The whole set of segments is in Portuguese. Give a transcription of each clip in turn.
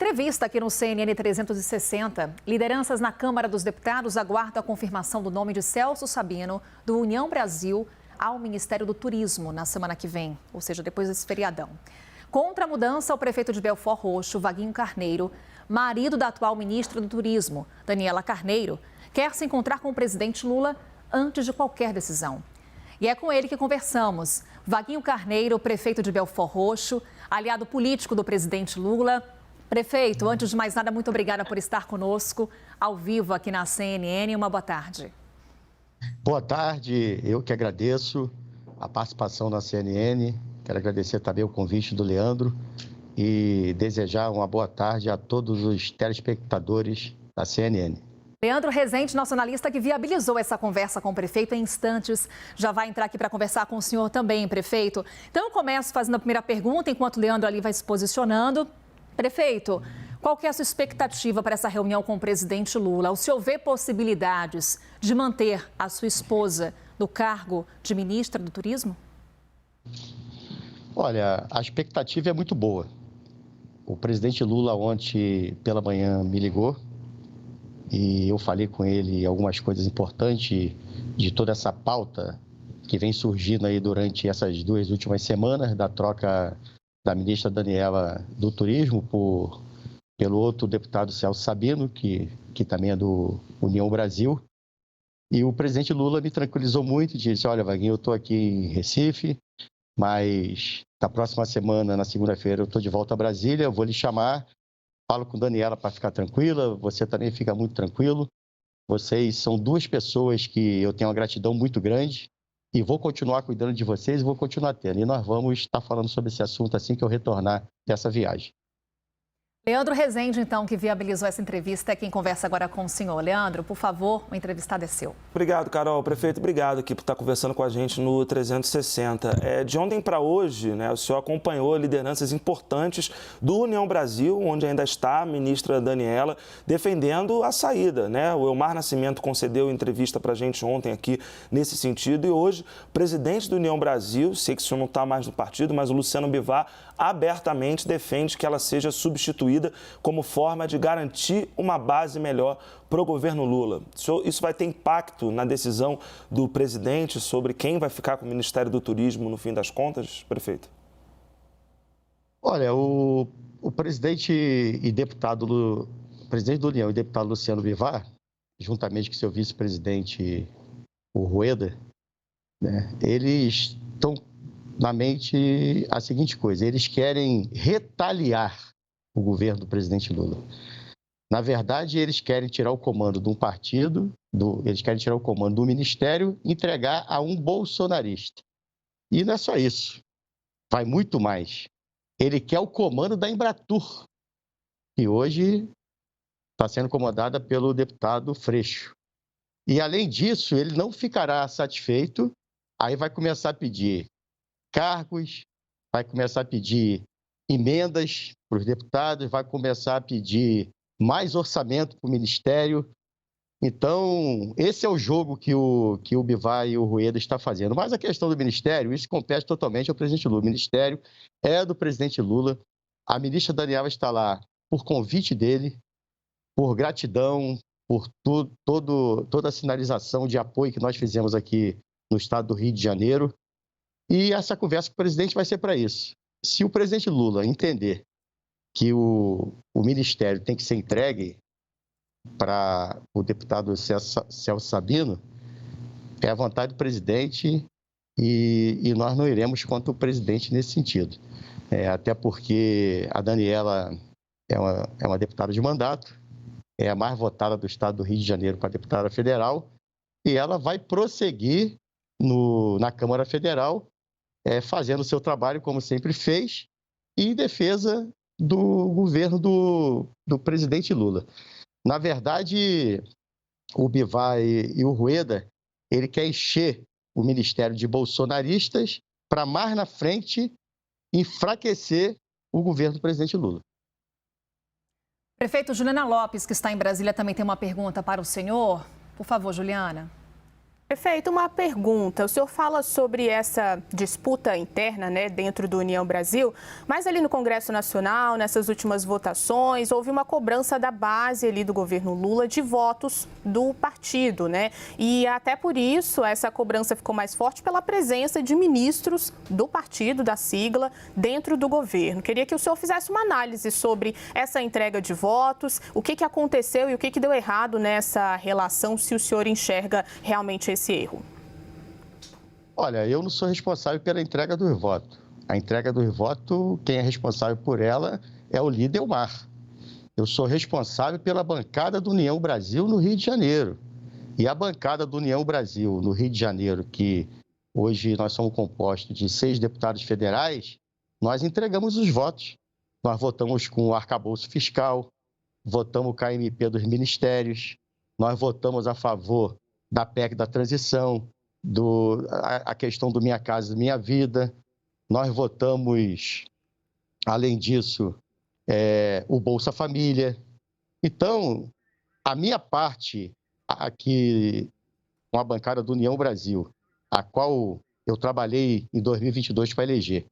Entrevista aqui no CNN 360. Lideranças na Câmara dos Deputados aguardam a confirmação do nome de Celso Sabino, do União Brasil, ao Ministério do Turismo na semana que vem, ou seja, depois desse feriadão. Contra a mudança, o prefeito de Belford Roxo, Vaguinho Carneiro, marido da atual ministra do Turismo, Daniela Carneiro, quer se encontrar com o presidente Lula antes de qualquer decisão. E é com ele que conversamos. Vaguinho Carneiro, prefeito de Belford Roxo, aliado político do presidente Lula. Prefeito, antes de mais nada, muito obrigada por estar conosco ao vivo aqui na CNN. Uma boa tarde. Boa tarde, eu que agradeço a participação na CNN. Quero agradecer também o convite do Leandro e desejar uma boa tarde a todos os telespectadores da CNN. Leandro Rezende, nosso analista que viabilizou essa conversa com o prefeito em instantes, já vai entrar aqui para conversar com o senhor também, prefeito. Então eu começo fazendo a primeira pergunta, enquanto o Leandro ali vai se posicionando. Prefeito, qual que é a sua expectativa para essa reunião com o presidente Lula? O senhor vê possibilidades de manter a sua esposa no cargo de ministra do Turismo? Olha, a expectativa é muito boa. O presidente Lula ontem pela manhã me ligou e eu falei com ele algumas coisas importantes de toda essa pauta que vem surgindo aí durante essas 2 últimas semanas da troca da ministra Daniela do Turismo pelo outro deputado Celso Sabino, que também é do União Brasil. E o presidente Lula me tranquilizou muito e disse, olha, Vaguinho, eu estou aqui em Recife, mas na próxima semana, na segunda-feira, eu estou de volta a Brasília, eu vou lhe chamar, falo com Daniela para ficar tranquila, você também fica muito tranquilo. Vocês são 2 pessoas que eu tenho uma gratidão muito grande. E vou continuar cuidando de vocês e vou continuar tendo. E nós vamos estar falando sobre esse assunto assim que eu retornar dessa viagem. Leandro Rezende, então, que viabilizou essa entrevista, é quem conversa agora com o senhor. Leandro, por favor, o entrevistado é seu. Obrigado, Carol. Prefeito, obrigado aqui por estar conversando com a gente no 360. De ontem para hoje, né, o senhor acompanhou lideranças importantes do União Brasil, onde ainda está a ministra Daniela, defendendo a saída, né? O Elmar Nascimento concedeu entrevista para a gente ontem aqui nesse sentido e hoje o presidente do União Brasil, sei que o senhor não está mais no partido, mas o Luciano Bivar abertamente defende que ela seja substituída como forma de garantir uma base melhor para o governo Lula. Isso vai ter impacto na decisão do presidente sobre quem vai ficar com o Ministério do Turismo no fim das contas, prefeito? Olha, o presidente e deputado, presidente da União e deputado Luciano Bivar, juntamente com seu vice-presidente, o Rueda, né, eles estão na mente a seguinte coisa, eles querem retaliar o governo do presidente Lula. Na verdade, eles querem tirar o comando de um partido, eles querem tirar o comando do ministério e entregar a um bolsonarista. E não é só isso, vai muito mais. Ele quer o comando da Embratur, que hoje está sendo comandada pelo deputado Freixo. E, além disso, ele não ficará satisfeito, aí vai começar a pedir cargos, vai começar a pedir emendas para os deputados, vai começar a pedir mais orçamento para o Ministério. Então, esse é o jogo que o Bivar e o Rueda estão fazendo. Mas a questão do Ministério, isso compete totalmente ao presidente Lula. O Ministério é do presidente Lula. A ministra Daniela está lá por convite dele, por gratidão, por toda a sinalização de apoio que nós fizemos aqui no estado do Rio de Janeiro. E essa conversa com o presidente vai ser para isso. Se o presidente Lula entender que o ministério tem que ser entregue para o deputado Celso Sabino, é a vontade do presidente e nós não iremos contra o presidente nesse sentido. Até porque a Daniela é uma deputada de mandato, é a mais votada do estado do Rio de Janeiro para deputada federal e ela vai prosseguir na Câmara Federal fazendo o seu trabalho como sempre fez e em defesa do governo do presidente Lula. Na verdade, o Bivar e o Rueda, ele quer encher o ministério de bolsonaristas para mais na frente enfraquecer o governo do presidente Lula. Prefeito, Juliana Lopes, que está em Brasília, também tem uma pergunta para o senhor. Por favor, Juliana. Prefeito, uma pergunta. O senhor fala sobre essa disputa interna, né, dentro do União Brasil, mas ali no Congresso Nacional, nessas últimas votações, houve uma cobrança da base ali do governo Lula de votos do partido, né? E até por isso essa cobrança ficou mais forte pela presença de ministros do partido, da sigla, dentro do governo. Queria que o senhor fizesse uma análise sobre essa entrega de votos, o que aconteceu e o que deu errado nessa relação, se o senhor enxerga realmente esse erro. Olha, eu não sou responsável pela entrega dos votos. A entrega dos votos, quem é responsável por ela é o líder Elmar. Eu sou responsável pela bancada do União Brasil no Rio de Janeiro. E a bancada do União Brasil no Rio de Janeiro, que hoje nós somos compostos de 6 deputados federais, nós entregamos os votos. Nós votamos com o arcabouço fiscal, votamos com a MP dos ministérios, nós votamos a favor da PEC da transição, a questão do Minha Casa Minha Vida. Nós votamos, além disso, o Bolsa Família. Então, a minha parte aqui com a bancada do União Brasil, a qual eu trabalhei em 2022 para eleger,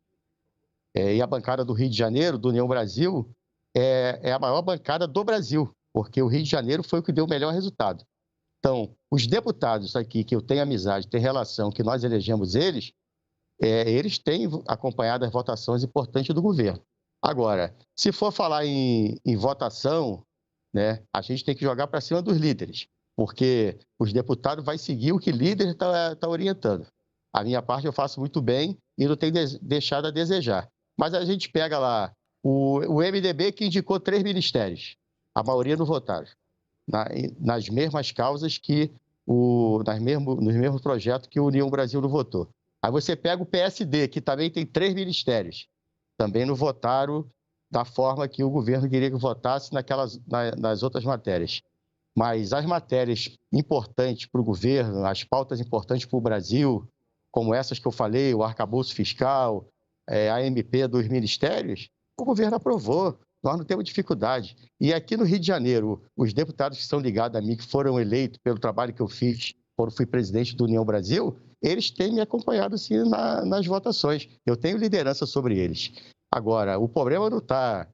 e a bancada do Rio de Janeiro, do União Brasil, é a maior bancada do Brasil, porque o Rio de Janeiro foi o que deu o melhor resultado. Então, os deputados aqui, que eu tenho amizade, tenho relação, que nós elegemos eles, eles têm acompanhado as votações importantes do governo. Agora, se for falar em votação, né, a gente tem que jogar para cima dos líderes, porque os deputados vão seguir o que o líder está orientando. A minha parte eu faço muito bem e não tenho deixado a desejar. Mas a gente pega lá o MDB, que indicou 3 ministérios, a maioria não votaram. Nas mesmas causas nos mesmos projetos que o União Brasil não votou. Aí você pega o PSD, que também tem 3 ministérios, também não votaram da forma que o governo queria que votasse nas outras matérias. Mas as matérias importantes para o governo, as pautas importantes para o Brasil, como essas que eu falei, o arcabouço fiscal, a MP dos ministérios, o governo aprovou. Nós não temos dificuldade. E aqui no Rio de Janeiro, os deputados que são ligados a mim, que foram eleitos pelo trabalho que eu fiz quando fui presidente do União Brasil, eles têm me acompanhado, sim, nas votações. Eu tenho liderança sobre eles. Agora, o problema não está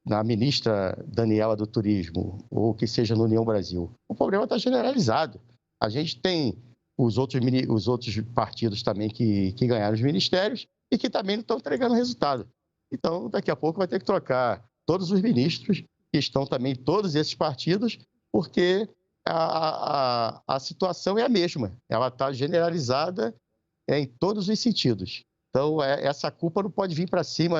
na ministra Daniela do Turismo, ou que seja no União Brasil. O problema está generalizado. A gente tem os outros partidos também que ganharam os ministérios e que também não estão entregando resultado. Então, daqui a pouco vai ter que trocar todos os ministros, que estão também todos esses partidos, porque a situação é a mesma. Ela está generalizada em todos os sentidos. Então, essa culpa não pode vir para cima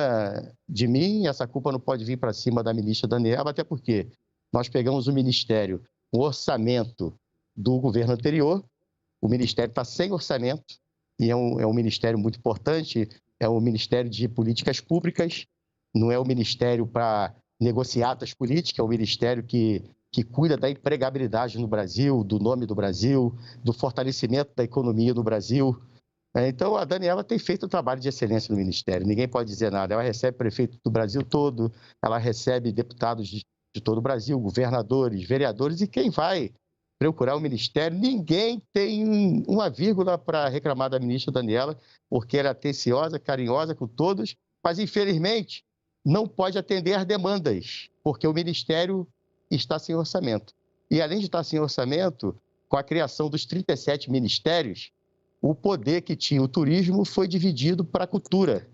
de mim, essa culpa não pode vir para cima da ministra Daniela, até porque nós pegamos o ministério, o orçamento do governo anterior, o ministério está sem orçamento, e é um ministério muito importante. É o Ministério de Políticas Públicas, não é o Ministério para negociatas políticas, é o Ministério que cuida da empregabilidade no Brasil, do nome do Brasil, do fortalecimento da economia no Brasil. Então, a Daniela tem feito um trabalho de excelência no Ministério, ninguém pode dizer nada. Ela recebe prefeito do Brasil todo, ela recebe deputados de todo o Brasil, governadores, vereadores, e quem vai procurar o Ministério, ninguém tem uma vírgula para reclamar da ministra Daniela, porque ela é atenciosa, carinhosa com todos, mas, infelizmente, não pode atender às demandas, porque o Ministério está sem orçamento. E, além de estar sem orçamento, com a criação dos 37 ministérios, o poder que tinha o turismo foi dividido para a cultura.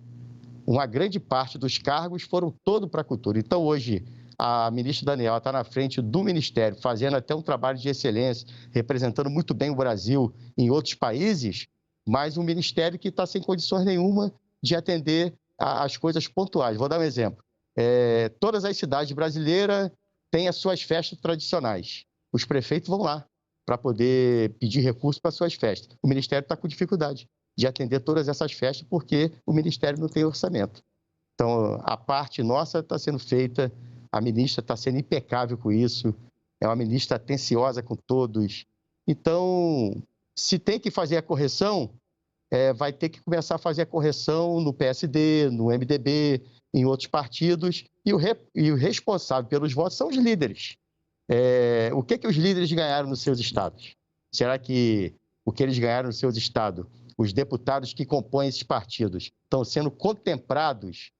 Uma grande parte dos cargos foram todo para a cultura. Então, hoje, a ministra Daniela está na frente do Ministério, fazendo até um trabalho de excelência, representando muito bem o Brasil em outros países, mas um Ministério que está sem condições nenhuma de atender as coisas pontuais. Vou dar um exemplo. Todas as cidades brasileiras têm as suas festas tradicionais. Os prefeitos vão lá para poder pedir recursos para suas festas. O Ministério está com dificuldade de atender todas essas festas porque o Ministério não tem orçamento. Então, a parte nossa está sendo feita. A ministra está sendo impecável com isso, é uma ministra atenciosa com todos. Então, se tem que fazer a correção, vai ter que começar a fazer a correção no PSD, no MDB, em outros partidos, e o responsável pelos votos são os líderes. O que os líderes ganharam nos seus estados? Será que o que eles ganharam nos seus estados, os deputados que compõem esses partidos, estão sendo contemplados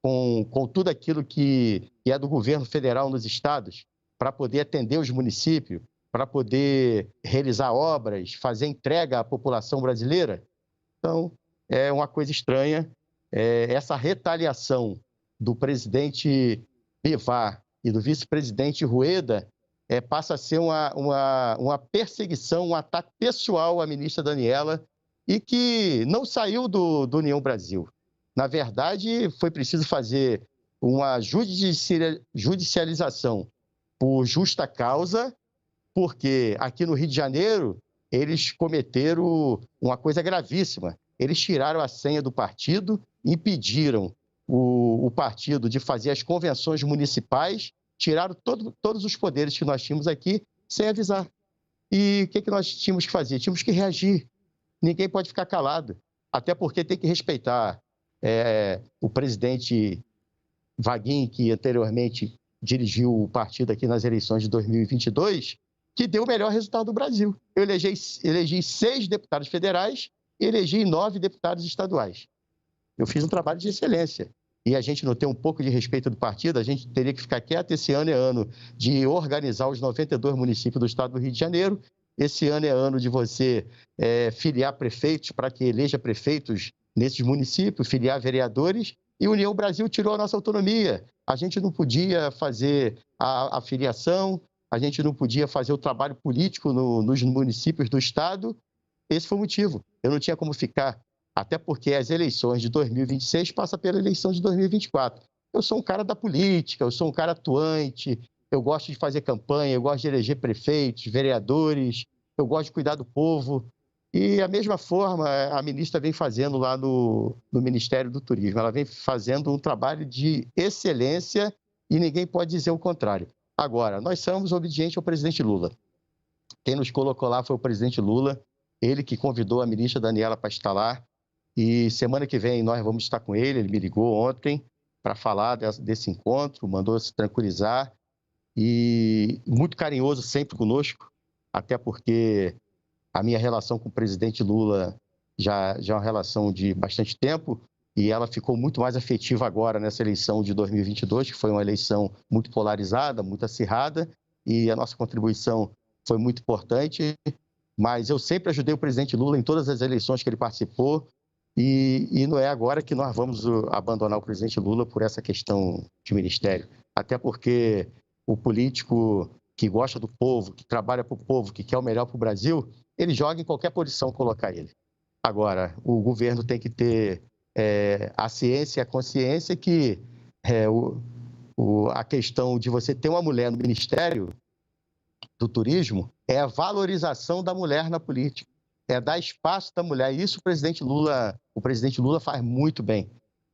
com tudo aquilo que é do governo federal nos estados, para poder atender os municípios, para poder realizar obras, fazer entrega à população brasileira? Então, é uma coisa estranha. Essa retaliação do presidente Bivar e do vice-presidente Rueda passa a ser uma perseguição, um ataque pessoal à ministra Daniela, e que não saiu do União Brasil. Na verdade, foi preciso fazer uma judicialização por justa causa, porque aqui no Rio de Janeiro eles cometeram uma coisa gravíssima. Eles tiraram a senha do partido, impediram o partido de fazer as convenções municipais, tiraram todos os poderes que nós tínhamos aqui sem avisar. E o que nós tínhamos que fazer? Tínhamos que reagir. Ninguém pode ficar calado, até porque tem que respeitar o presidente Vaguinho, que anteriormente dirigiu o partido aqui nas eleições de 2022, que deu o melhor resultado do Brasil. Eu elegi 6 deputados federais e elegi 9 deputados estaduais. Eu fiz um trabalho de excelência. E a gente não tem um pouco de respeito do partido, a gente teria que ficar quieto. Esse ano é ano de organizar os 92 municípios do estado do Rio de Janeiro. Esse ano é ano de você filiar prefeitos para que eleja prefeitos nesses municípios, filiar vereadores. E a União Brasil tirou a nossa autonomia. A gente não podia fazer a filiação, a gente não podia fazer o trabalho político nos municípios do estado. Esse foi o motivo. Eu não tinha como ficar, até porque as eleições de 2026 passam pela eleição de 2024. Eu sou um cara da política, eu sou um cara atuante, eu gosto de fazer campanha, eu gosto de eleger prefeitos, vereadores, eu gosto de cuidar do povo. E, a mesma forma, a ministra vem fazendo lá no Ministério do Turismo. Ela vem fazendo um trabalho de excelência e ninguém pode dizer o contrário. Agora, nós somos obedientes ao presidente Lula. Quem nos colocou lá foi o presidente Lula, ele que convidou a ministra Daniela para estar lá. E semana que vem nós vamos estar com ele. Ele me ligou ontem para falar desse encontro, mandou se tranquilizar. E muito carinhoso sempre conosco, até porque a minha relação com o presidente Lula já é uma relação de bastante tempo, e ela ficou muito mais afetiva agora nessa eleição de 2022, que foi uma eleição muito polarizada, muito acirrada, e a nossa contribuição foi muito importante. Mas eu sempre ajudei o presidente Lula em todas as eleições que ele participou, e não é agora que nós vamos abandonar o presidente Lula por essa questão de ministério. Até porque o político que gosta do povo, que trabalha para o povo, que quer o melhor para o Brasil, ele joga em qualquer posição colocar ele. Agora, o governo tem que ter a ciência e a consciência que a questão de você ter uma mulher no Ministério do Turismo é a valorização da mulher na política, é dar espaço da mulher. E isso o presidente Lula faz muito bem.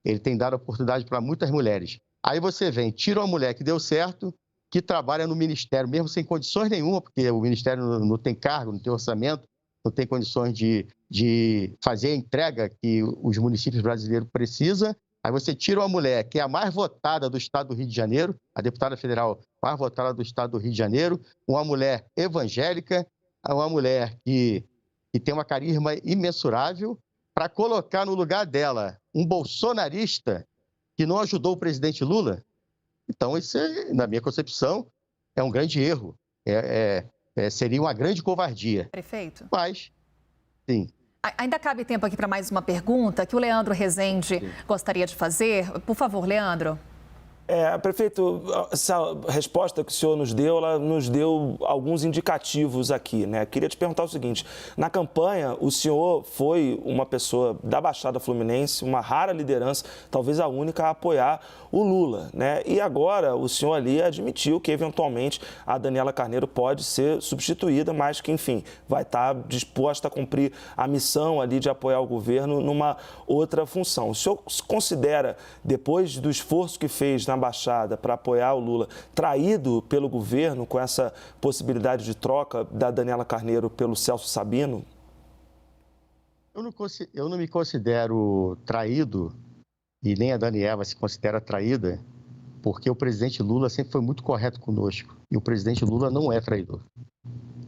Ele tem dado oportunidade para muitas mulheres. Aí você tira uma mulher que deu certo, que trabalha no Ministério, mesmo sem condições nenhuma, porque o Ministério não tem cargo, não tem orçamento, não tem condições de fazer a entrega que os municípios brasileiros precisam. Aí você tira uma mulher que é a mais votada do estado do Rio de Janeiro, a deputada federal mais votada do estado do Rio de Janeiro, uma mulher evangélica, uma mulher que tem uma carisma imensurável, para colocar no lugar dela um bolsonarista que não ajudou o presidente Lula. Então, isso, na minha concepção, é um grande erro. Seria uma grande covardia. Prefeito? Mas, sim. Ainda cabe tempo aqui para mais uma pergunta que o Leandro Rezende gostaria de fazer. Por favor, Leandro. Prefeito, essa resposta que o senhor nos deu, ela nos deu alguns indicativos aqui, né? Queria te perguntar o seguinte: na campanha, o senhor foi uma pessoa da Baixada Fluminense, uma rara liderança, talvez a única a apoiar o Lula, né? E agora o senhor ali admitiu que, eventualmente, a Daniela Carneiro pode ser substituída, mas que, enfim, vai estar disposta a cumprir a missão ali de apoiar o governo numa outra função. O senhor considera, depois do esforço que fez na Baixada para apoiar o Lula, traído pelo governo com essa possibilidade de troca da Daniela Carneiro pelo Celso Sabino? Eu não me considero traído, e nem a Daniela se considera traída, porque o presidente Lula sempre foi muito correto conosco. E o presidente Lula não é traidor.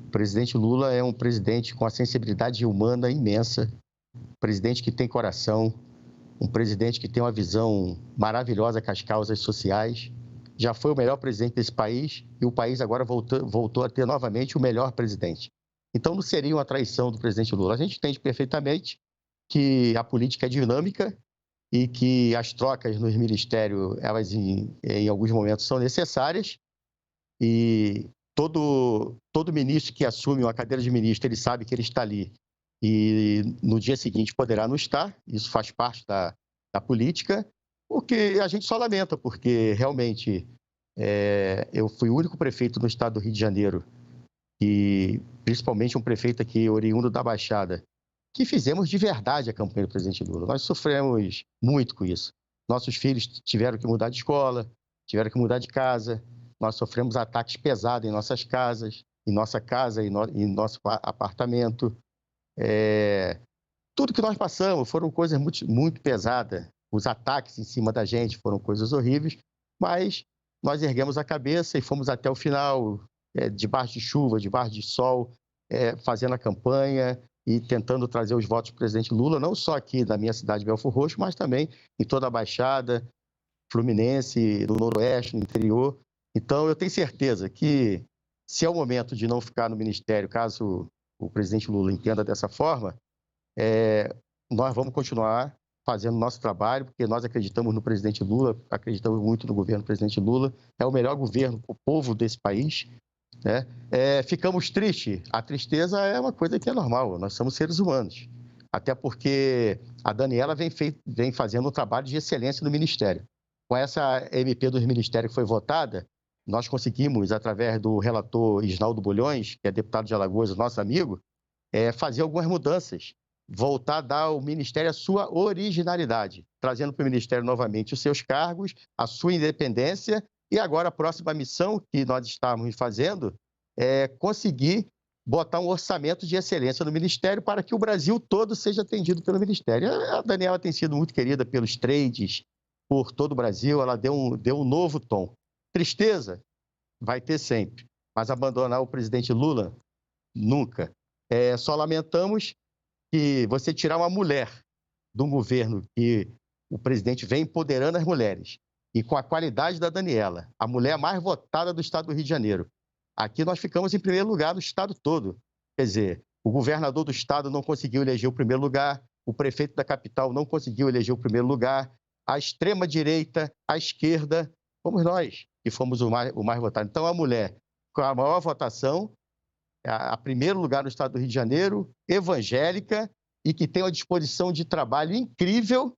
O presidente Lula é um presidente com a sensibilidade humana imensa, um presidente que tem coração, um presidente que tem uma visão maravilhosa com as causas sociais. Já foi o melhor presidente desse país e o país agora voltou a ter novamente o melhor presidente. Então, não seria uma traição do presidente Lula. A gente entende perfeitamente que a política é dinâmica e que as trocas nos ministérios, elas em alguns momentos são necessárias. E todo ministro que assume uma cadeira de ministro, ele sabe que ele está ali e no dia seguinte poderá não estar. Isso faz parte da política, o que a gente só lamenta, porque realmente eu fui o único prefeito no estado do Rio de Janeiro, e principalmente um prefeito aqui oriundo da Baixada, que fizemos de verdade a campanha do presidente Lula. Nós sofremos muito com isso. Nossos filhos tiveram que mudar de escola, tiveram que mudar de casa. Nós sofremos ataques pesados em nossas casas, em nossa casa, em nosso apartamento. Tudo que nós passamos foram coisas muito, muito pesadas. Os ataques em cima da gente foram coisas horríveis, mas nós erguemos a cabeça e fomos até o final, debaixo de chuva, debaixo de sol, fazendo a campanha e tentando trazer os votos do presidente Lula, não só aqui na minha cidade, Belfor Roxo, mas também em toda a Baixada Fluminense, no Noroeste, no interior. Então, eu tenho certeza que, se é o momento de não ficar no ministério, caso o presidente Lula entenda dessa forma, nós vamos continuar fazendo o nosso trabalho, porque nós acreditamos no presidente Lula, acreditamos muito no governo do presidente Lula, é o melhor governo para o povo desse país. Né? Ficamos tristes. A tristeza é uma coisa que é normal, nós somos seres humanos. Até porque a Daniela vem fazendo um trabalho de excelência no Ministério. Com essa MP dos Ministérios que foi votada, nós conseguimos, através do relator Isnaldo Bulhões, que é deputado de Alagoas, nosso amigo, fazer algumas mudanças, voltar a dar ao Ministério a sua originalidade, trazendo para o Ministério novamente os seus cargos, a sua independência. E agora a próxima missão que nós estamos fazendo é conseguir botar um orçamento de excelência no Ministério para que o Brasil todo seja atendido pelo Ministério. A Daniela tem sido muito querida pelos trades, por todo o Brasil, ela deu um novo tom. Tristeza vai ter sempre, mas abandonar o presidente Lula, nunca. Só lamentamos que você tirar uma mulher de um governo que o presidente vem empoderando as mulheres, e com a qualidade da Daniela, a mulher mais votada do estado do Rio de Janeiro. Aqui nós ficamos em primeiro lugar no estado todo. Quer dizer, o governador do estado não conseguiu eleger o primeiro lugar, o prefeito da capital não conseguiu eleger o primeiro lugar, a extrema-direita, a esquerda, fomos nós que fomos o mais votado. Então, a mulher com a maior votação, a primeiro lugar no estado do Rio de Janeiro, evangélica e que tem uma disposição de trabalho incrível,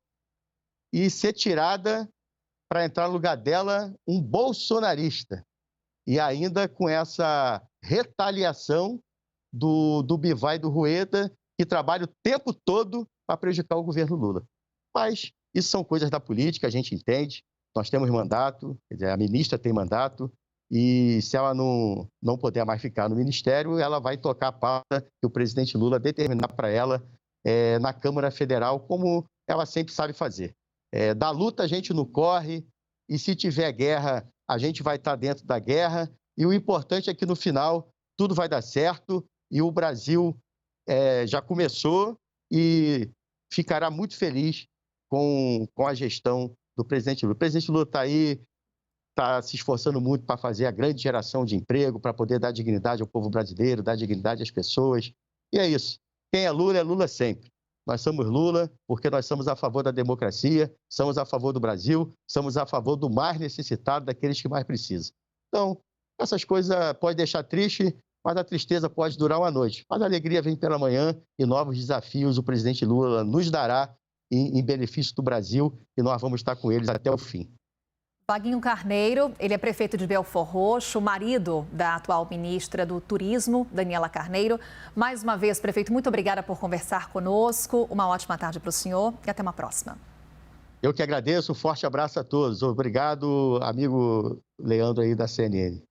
e ser tirada para entrar no lugar dela um bolsonarista. E ainda com essa retaliação do Bivar e do Rueda, que trabalha o tempo todo para prejudicar o governo Lula. Mas isso são coisas da política, a gente entende. Nós temos mandato, quer dizer, a ministra tem mandato, e se ela não puder mais ficar no ministério, ela vai tocar a pauta que o presidente Lula determinar para ela na Câmara Federal, como ela sempre sabe fazer. Da luta a gente não corre, e se tiver guerra, a gente vai estar dentro da guerra, e o importante é que no final tudo vai dar certo, e o Brasil já começou e ficará muito feliz com a gestão do presidente Lula. O presidente Lula está aí, está se esforçando muito para fazer a grande geração de emprego, para poder dar dignidade ao povo brasileiro, dar dignidade às pessoas. E é isso. Quem é Lula sempre. Nós somos Lula porque nós somos a favor da democracia, somos a favor do Brasil, somos a favor do mais necessitado, daqueles que mais precisam. Então, essas coisas podem deixar triste, mas a tristeza pode durar uma noite. Mas a alegria vem pela manhã e novos desafios o presidente Lula nos dará em benefício do Brasil, e nós vamos estar com eles até o fim. Vaguinho Carneiro, ele é prefeito de Belfor Roxo, marido da atual ministra do Turismo, Daniela Carneiro. Mais uma vez, prefeito, muito obrigada por conversar conosco. Uma ótima tarde para o senhor e até uma próxima. Eu que agradeço, um forte abraço a todos. Obrigado, amigo Leandro aí da CNN.